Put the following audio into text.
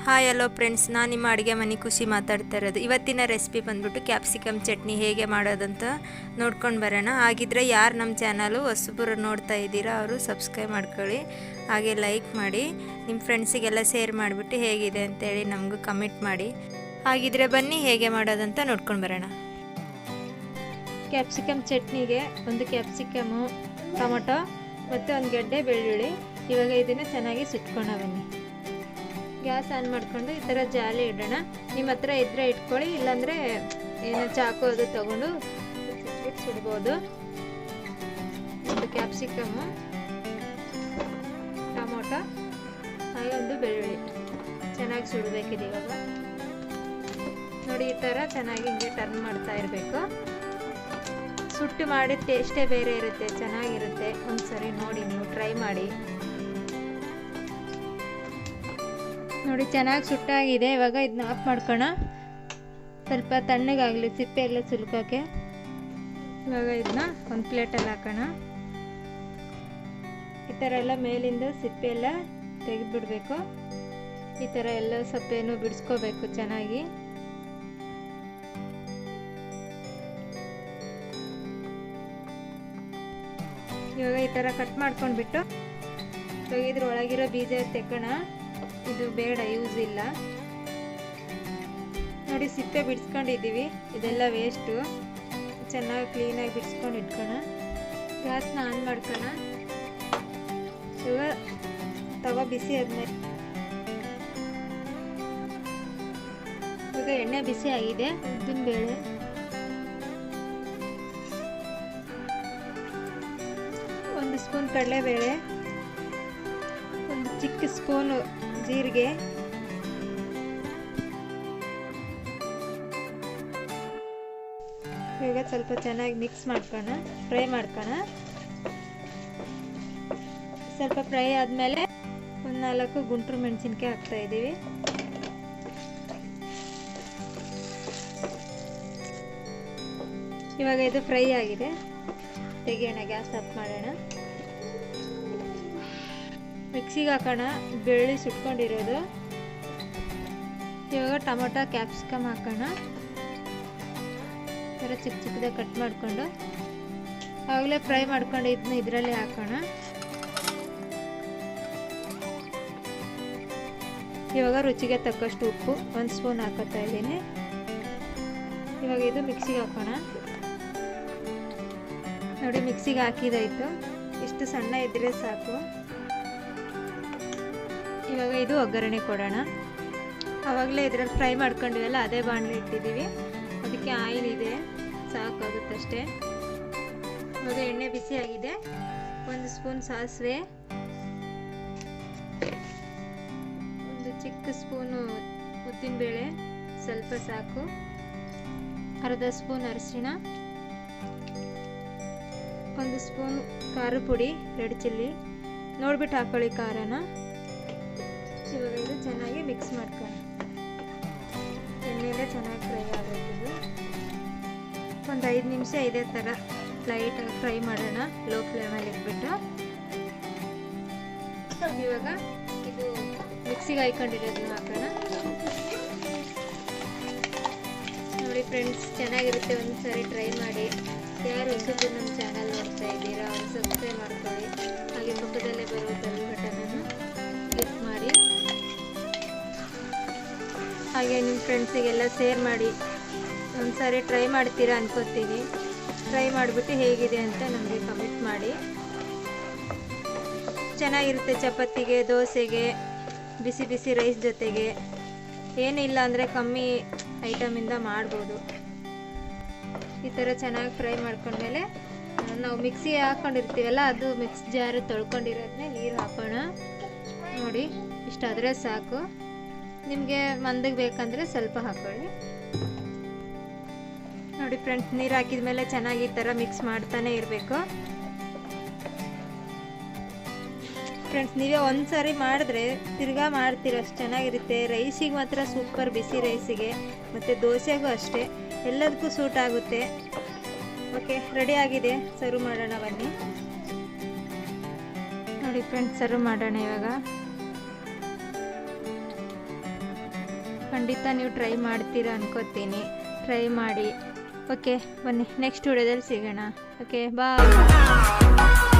Hi hello friends, ನಾನು ನಿಮ್ಮ ಅಡುಗೆಮನೆಕುಷಿ ಮಾತಾಡ್ತಾ ಇರೋದು. ಇವತ್ತಿನ ರೆಸಿಪಿ ಬಂದ್ಬಿಟ್ಟು ಕ್ಯಾಪ್ಸಿಕಮ್ ಚಟ್ನಿ ಹೇಗೆ ಮಾಡೋದಂತ ನೋಡ್ಕೊಂಡು ಬರೋಣ. ಹಾಗಿದ್ರೆ ಯಾರು ನಮ್ಮ ಚಾನಲು ಹೊಸಬರು ನೋಡ್ತಾ ಇದ್ದೀರಾ ಅವರು ಸಬ್ಸ್ಕ್ರೈಬ್ ಮಾಡ್ಕೊಳ್ಳಿ, ಹಾಗೆ ಲೈಕ್ ಮಾಡಿ, ನಿಮ್ಮ ಫ್ರೆಂಡ್ಸಿಗೆಲ್ಲ ಶೇರ್ ಮಾಡಿಬಿಟ್ಟು ಹೇಗಿದೆ ಅಂತೇಳಿ ನಮಗೂ ಕಮೆಂಟ್ ಮಾಡಿ. ಹಾಗಿದ್ರೆ ಬನ್ನಿ ಹೇಗೆ ಮಾಡೋದಂತ ನೋಡ್ಕೊಂಡು ಬರೋಣ. ಕ್ಯಾಪ್ಸಿಕಮ್ ಚಟ್ನಿಗೆ ಒಂದು ಕ್ಯಾಪ್ಸಿಕಮು, ಟೊಮೊಟೊ ಮತ್ತು ಒಂದು ಗಡ್ಡೆ ಬೆಳ್ಳುಳ್ಳಿ. ಇವಾಗ ಇದನ್ನು ಚೆನ್ನಾಗಿ ಸುಟ್ಕೊಂಡು ಬನ್ನಿ. ಗ್ಯಾಸ್ ಆನ್ ಮಾಡಿಕೊಂಡು ಈ ಥರ ಜಾಲಿ ಇಡೋಣ. ನಿಮ್ಮ ಹತ್ರ ಇದ್ದರೆ ಇಟ್ಕೊಳ್ಳಿ, ಇಲ್ಲಾಂದರೆ ಏನೋ ಚಾಕು ಅದು ತೊಗೊಂಡು ಸುಟ್ಬಿಟ್ಟು ಸುಡ್ಬೋದು. ಒಂದು ಕ್ಯಾಪ್ಸಿಕಮ್ಮು, ಟೊಮೊಟೊ ಹಾಗೆ ಒಂದು ಬೆಳ್ಳುಳ್ಳಿ ಚೆನ್ನಾಗಿ ಸುಡಬೇಕಿದೆ. ಇವಾಗ ನೋಡಿ, ಈ ಥರ ಚೆನ್ನಾಗಿ ಹಿಂಗೆ ಟರ್ನ್ ಮಾಡ್ತಾ ಇರಬೇಕು. ಸುಟ್ಟು ಮಾಡಿದ ಟೇಸ್ಟೇ ಬೇರೆ ಇರುತ್ತೆ, ಚೆನ್ನಾಗಿರುತ್ತೆ. ಒಂದ್ಸರಿ ನೋಡಿ, ನೀವು ಟ್ರೈ ಮಾಡಿ ನೋಡಿ. ಚೆನ್ನಾಗಿ ಸುಟ್ಟಾಗಿದೆ. ಇವಾಗ ಇದನ್ನ ಆಫ್ ಮಾಡ್ಕೋಣ. ಸ್ವಲ್ಪ ತಣ್ಣಗಾಗಲಿ, ಸಿಪ್ಪೆ ಎಲ್ಲ ಸುಲ್ಕೋಕ್ಕೆ. ಇವಾಗ ಇದನ್ನ ಒಂದು ಪ್ಲೇಟಲ್ಲಿ ಹಾಕೋಣ. ಈ ಥರ ಎಲ್ಲ ಮೇಲಿಂದ ಸಿಪ್ಪೆ ಎಲ್ಲ ತೆಗೆದುಬಿಡ್ಬೇಕು. ಈ ಥರ ಎಲ್ಲ ಸಪ್ಪೆನೂ ಬಿಡಿಸ್ಕೋಬೇಕು ಚೆನ್ನಾಗಿ. ಇವಾಗ ಈ ಥರ ಕಟ್ ಮಾಡ್ಕೊಂಡ್ಬಿಟ್ಟು ಇದ್ರ ಒಳಗಿರೋ ಬೀಜ ತೆಕ್ಕೋಣ. ಇದು ಬೇಡ, ಯೂಸ್ ಇಲ್ಲ. ನೋಡಿ, ಸಿಪ್ಪೆ ಬಿಡಿಸ್ಕೊಂಡಿದ್ದೀವಿ, ಇದೆಲ್ಲ ವೇಸ್ಟು. ಚೆನ್ನಾಗಿ ಕ್ಲೀನಾಗಿ ಬಿಡಿಸ್ಕೊಂಡು ಇಟ್ಕೋಣ. ಗ್ಯಾಸ್ನ ಆನ್ ಮಾಡ್ಕೋಣ. ಇವಾಗ ತವ ಬಿಸಿ ಆದ್ಮೇಲೆ ಇವಾಗ ಎಣ್ಣೆ ಬಿಸಿ ಆಗಿದೆ. ಉದ್ದಿನ ಬೇಳೆ, ಒಂದು ಸ್ಪೂನ್ ಕಡಲೆಬೇಳೆ, ಒಂದು ಚಿಕ್ಕ ಸ್ಪೂನು ಜೀರಿಗೆ, ಇವಾಗ ಸ್ವಲ್ಪ ಚೆನ್ನಾಗಿ ಮಿಕ್ಸ್ ಮಾಡ್ಕೋಣ, ಫ್ರೈ ಮಾಡ್ಕೋಣ. ಸ್ವಲ್ಪ ಫ್ರೈ ಆದಮೇಲೆ ಒಂದು 4 ಗುಂಟೂರು ಮೆಣಸಿನ್ಕಾಯಿ ಹಾಕ್ತಾ ಇದ್ದೀವಿ. ಇವಾಗ ಇದು ಫ್ರೈ ಆಗಿದೆ, ತೆಗೆಯೋಣ. ಗ್ಯಾಸ್ ಆಫ್ ಮಾಡೋಣ. ಮಿಕ್ಸಿಗೆ ಹಾಕೋಣ ಬೆಳ್ಳುಳ್ಳಿ ಸುಟ್ಕೊಂಡಿರೋದು. ಇವಾಗ ಟೊಮೊಟೊ, ಕ್ಯಾಪ್ಸಿಕಮ್ ಹಾಕೋಣ. ಈ ಥರ ಚಿಕ್ಕ ಚಿಕ್ಕದಾಗಿ ಕಟ್ ಮಾಡಿಕೊಂಡು ಆವಾಗಲೇ ಫ್ರೈ ಮಾಡ್ಕೊಂಡು ಇದನ್ನ ಇದರಲ್ಲಿ ಹಾಕೋಣ. ಇವಾಗ ರುಚಿಗೆ ತಕ್ಕಷ್ಟು ಉಪ್ಪು 1 ಸ್ಪೂನ್ ಹಾಕೋತಾ ಇದ್ದೀನಿ. ಇವಾಗ ಇದು ಮಿಕ್ಸಿಗೆ ಹಾಕೋಣ. ನೋಡಿ, ಮಿಕ್ಸಿಗೆ ಹಾಕಿದಾಯಿತು. ಇಷ್ಟು ಸಣ್ಣ ಇದ್ದರೆ ಸಾಕು. ಇವಾಗ ಇದು ಒಗ್ಗರಣೆ ಕೊಡೋಣ. ಆವಾಗಲೇ ಇದರಲ್ಲಿ ಫ್ರೈ ಮಾಡ್ಕೊಂಡಿವಲ್ಲ, ಅದೇ ಬಾಣಲೆ ಇಟ್ಟಿದ್ದೀವಿ. ಅದಕ್ಕೆ ಆಯಿಲ್ ಇದೆ, ಸಾಕಾಗುತ್ತಷ್ಟೇ. ಇವಾಗ ಎಣ್ಣೆ ಬಿಸಿ ಆಗಿದೆ. 1 ಸ್ಪೂನ್ ಸಾಸಿವೆ, ಒಂದು ಚಿಕ್ಕ ಸ್ಪೂನು ಉದ್ದಿನಬೇಳೆ, ಸ್ವಲ್ಪ ಸಾಕು. ಅರ್ಧ ಸ್ಪೂನ್ ಅರಿಶಿಣ, 1 ಸ್ಪೂನ್ ಖಾರ ಪುಡಿ, ರೆಡ್ ಚಿಲ್ಲಿ ನೋಡ್ಬಿಟ್ಟು ಹಾಕೊಳ್ಳಿ ಖಾರನ. ಇವಾಗ ಇದು ಚೆನ್ನಾಗಿ ಮಿಕ್ಸ್ ಮಾಡ್ಕೊಳ್ಳಿ. ಎಣ್ಣೆಲ್ಲ ಚೆನ್ನಾಗಿ ಫ್ರೈ ಆಗಬೇಕಿದು. ಒಂದು 5 ನಿಮಿಷ ಇದೇ ಥರ ಲೈಟಾಗಿ ಫ್ರೈ ಮಾಡೋಣ, ಲೋ ಫ್ಲೇಮಲ್ಲಿ ಇಟ್ಬಿಟ್ಟು. ಇವಾಗ ಇದು ಮಿಕ್ಸಿಗೆ ಹಾಕೊಂಡಿರೋದನ್ನ ಹಾಕೋಣ. ನೋಡಿ ಫ್ರೆಂಡ್ಸ್, ಚೆನ್ನಾಗಿರುತ್ತೆ. ಒಂದು ಸಾರಿ ಟ್ರೈ ಮಾಡಿ. ಯಾರು ಹೊಸದು ನಮ್ಮ ಚಾನಲ್ ನೋಡ್ತಾ ಇದ್ದೀರಾ ಅವರು ಸಬ್ಸ್ಕ್ರೈಬ್ ಮಾಡ್ಕೊಳ್ಳಿ, ಹಾಗೆ ಪಕ್ಕದಲ್ಲೇ ಬರುವ ಬೆಲ್ ಬಟನನ್ನು ಕ್ಲಿಕ್ ಮಾಡಿ, ಹಾಗೆ ನಿಮ್ಮ ಫ್ರೆಂಡ್ಸಿಗೆಲ್ಲ ಶೇರ್ ಮಾಡಿ. ಒಂದು ಸಾರಿ ಟ್ರೈ ಮಾಡ್ತೀರಾ ಅನ್ಕೋತೀನಿ. ಟ್ರೈ ಮಾಡಿಬಿಟ್ಟು ಹೇಗಿದೆ ಅಂತ ನಮಗೆ ಕಮೆಂಟ್ ಮಾಡಿ. ಚೆನ್ನಾಗಿರುತ್ತೆ ಚಪಾತಿಗೆ, ದೋಸೆಗೆ, ಬಿಸಿ ಬಿಸಿ ರೈಸ್ ಜೊತೆಗೆ. ಏನಿಲ್ಲ ಅಂದರೆ ಕಮ್ಮಿ ಐಟಮಿಂದ ಮಾಡ್ಬೋದು. ಈ ಥರ ಚೆನ್ನಾಗಿ ಫ್ರೈ ಮಾಡ್ಕೊಂಡ್ಮೇಲೆ ನಾವು ಮಿಕ್ಸಿ ಹಾಕ್ಕೊಂಡಿರ್ತೀವಲ್ಲ, ಅದು ಮಿಕ್ಸ್ ಜಾರು ತೊಳ್ಕೊಂಡಿರೋದನ್ನೇ ನೀರು ಹಾಕೋಣ. ನೋಡಿ, ಇಷ್ಟಾದರೆ ಸಾಕು. ನಿಮಗೆ ಮಂದಕ್ಕೆ ಬೇಕಂದರೆ ಸ್ವಲ್ಪ ಹಾಕೊಳ್ಳಿ. ನೋಡಿ ಫ್ರೆಂಡ್ಸ್, ನೀರು ಹಾಕಿದ ಮೇಲೆ ಚೆನ್ನಾಗಿ ಈ ಥರ ಮಿಕ್ಸ್ ಮಾಡ್ತಾನೆ ಇರಬೇಕು. ಫ್ರೆಂಡ್ಸ್, ನೀವೇ ಒಂದು ಸಾರಿ ಮಾಡಿದ್ರೆ ತಿರ್ಗಾ ಮಾಡ್ತೀರ, ಅಷ್ಟು ಚೆನ್ನಾಗಿರುತ್ತೆ. ರೈಸಿಗೆ ಮಾತ್ರ ಸೂಪರ್, ಬಿಸಿ ರೈಸಿಗೆ ಮತ್ತು ದೋಸೆಗೂ ಅಷ್ಟೇ, ಎಲ್ಲದಕ್ಕೂ ಸೂಟ್ ಆಗುತ್ತೆ. ಓಕೆ, ರೆಡಿ ಆಗಿದೆ. ಸರ್ವ್ ಮಾಡೋಣ ಬನ್ನಿ. ನೋಡಿ ಫ್ರೆಂಡ್ಸ್, ಸರ್ವ್ ಮಾಡೋಣ ಇವಾಗ. ಖಂಡಿತ ನೀವು ಟ್ರೈ ಮಾಡ್ತೀರಾ ಅನ್ಕೋತೀನಿ. ಟ್ರೈ ಮಾಡಿ. ಓಕೆ, ಬನ್ನಿ ನೆಕ್ಸ್ಟ್ ವಿಡಿಯೋದಲ್ಲಿ ಸಿಗೋಣ. ಓಕೆ, ಬಾಯ್.